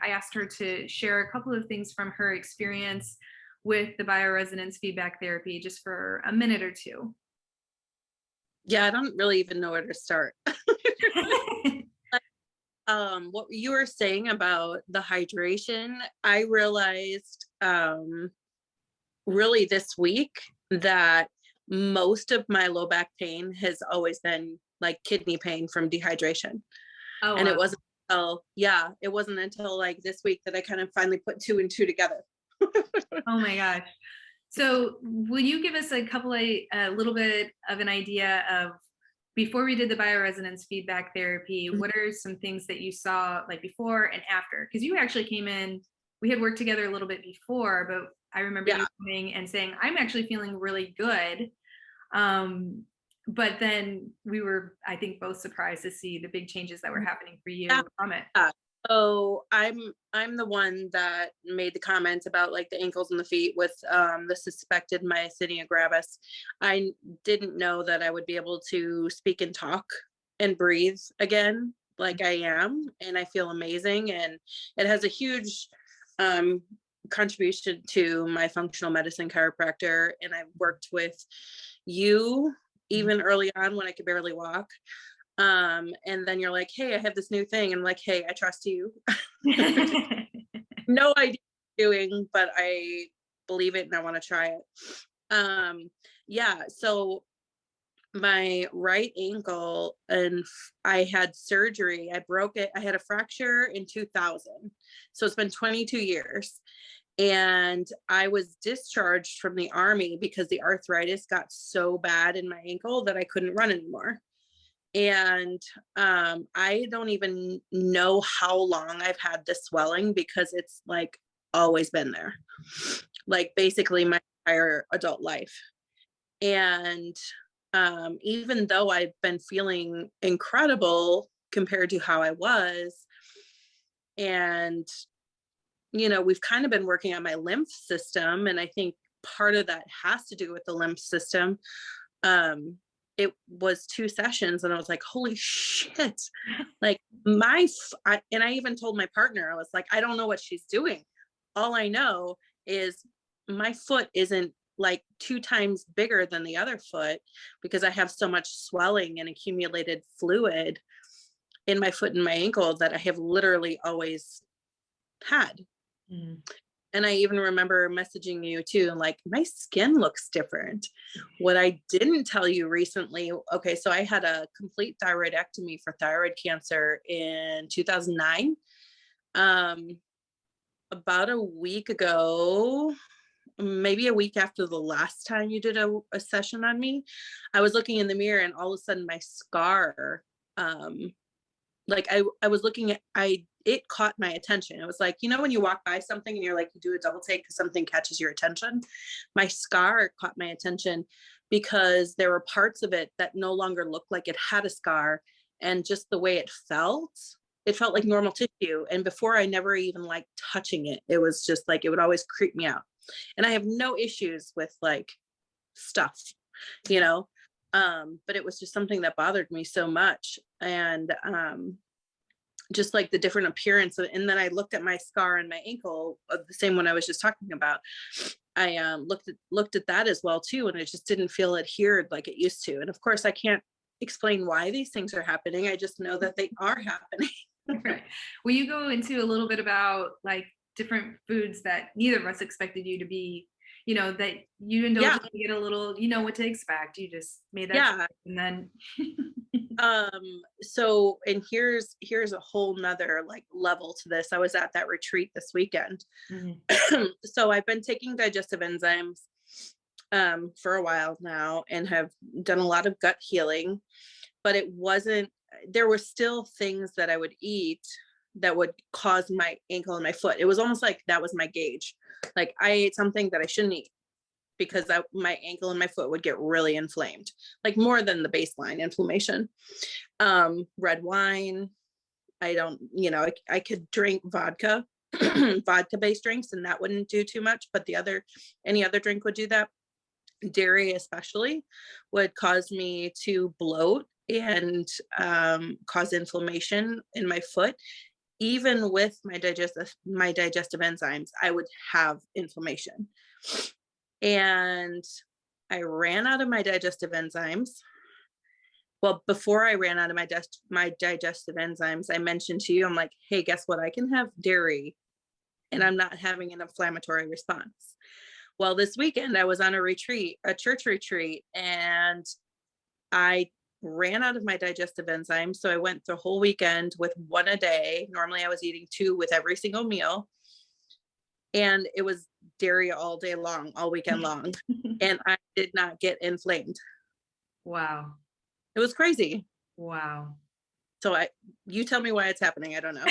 I asked her to share a couple of things from her experience with the bioresonance feedback therapy just for a minute or two. Yeah, I don't really even know where to start. What you were saying about the hydration, I realized really this week that most of my low back pain has always been like kidney pain from dehydration. Oh, And wow. it wasn't until like this week that I kind of finally put two and two together. Oh my gosh. So will you give us a little bit of an idea of, before we did the bioresonance feedback therapy, what are some things that you saw like before and after? Because you actually came in, we had worked together a little bit before, but I remember you coming and saying, I'm actually feeling really good. But then we were, I think, both surprised to see the big changes that were happening for you from it. So I'm the one that made the comments about like the ankles and the feet with the suspected myasthenia gravis. I didn't know that I would be able to speak and talk and breathe again like I am, and I feel amazing. And it has a huge contribution to my functional medicine chiropractor. And I worked with you even early on when I could barely walk. And then you're like, hey, I have this new thing. And I'm like, hey, I trust you. No idea what I'm doing, but I believe it and I want to try it. Yeah. So my right ankle, and I had surgery. I broke it. I had a fracture in 2000. So it's been 22 years. And I was discharged from the Army because the arthritis got so bad in my ankle that I couldn't run anymore. And I don't even know how long I've had this swelling because it's like always been there, like basically my entire adult life. And even though I've been feeling incredible compared to how I was, and we've kind of been working on my lymph system, and I think part of that has to do with the lymph system. It was 2 sessions and I was like, holy shit. Like and I even told my partner, I was like, I don't know what she's doing. All I know is my foot isn't like 2 times bigger than the other foot because I have so much swelling and accumulated fluid in my foot and my ankle that I have literally always had. Mm. And I even remember messaging you too, and like, my skin looks different. What I didn't tell you recently, okay, so I had a complete thyroidectomy for thyroid cancer in 2009. About a week ago, maybe a week after the last time you did a session on me, I was looking in the mirror and all of a sudden my scar, like I was looking at, it caught my attention. It was like, when you walk by something and you're like, you do a double take because something catches your attention. My scar caught my attention because there were parts of it that no longer looked like it had a scar. And just the way it felt like normal tissue. And before, I never even liked touching it. It was just like, it would always creep me out. And I have no issues with like stuff, but it was just something that bothered me so much. And just like the different appearance. And then I looked at my scar on my ankle, the same one I was just talking about. I looked at that as well too, and it just didn't feel adhered like it used to. And of course, I can't explain why these things are happening. I just know that they are happening. Right. Will you go into a little bit about like different foods that neither of us expected you to be, that you indulge in, get a little, what to expect. You just made that choice, and then so, and here's a whole nother like level to this. I was at that retreat this weekend. Mm-hmm. So I've been taking digestive enzymes for a while now and have done a lot of gut healing, but there were still things that I would eat that would cause my ankle and my foot. It was almost like that was my gauge. Like I ate something that I shouldn't eat because my ankle and my foot would get really inflamed, like more than the baseline inflammation. Red wine. I don't, I could drink vodka, vodka-based drinks, and that wouldn't do too much, but any other drink would do that. Dairy especially would cause me to bloat and cause inflammation in my foot. even with my digestive enzymes, I would have inflammation. And I ran out of my digestive enzymes. Well, before I ran out of my digestive enzymes, I mentioned to you, I'm like, hey, guess what? I can have dairy and I'm not having an inflammatory response. Well, this weekend I was on a church retreat, and I ran out of my digestive enzymes. So I went the whole weekend with one a day. Normally I was eating two with every single meal. And it was dairy all day long, all weekend long. And I did not get inflamed. Wow. It was crazy. Wow. So you tell me why it's happening. I don't know.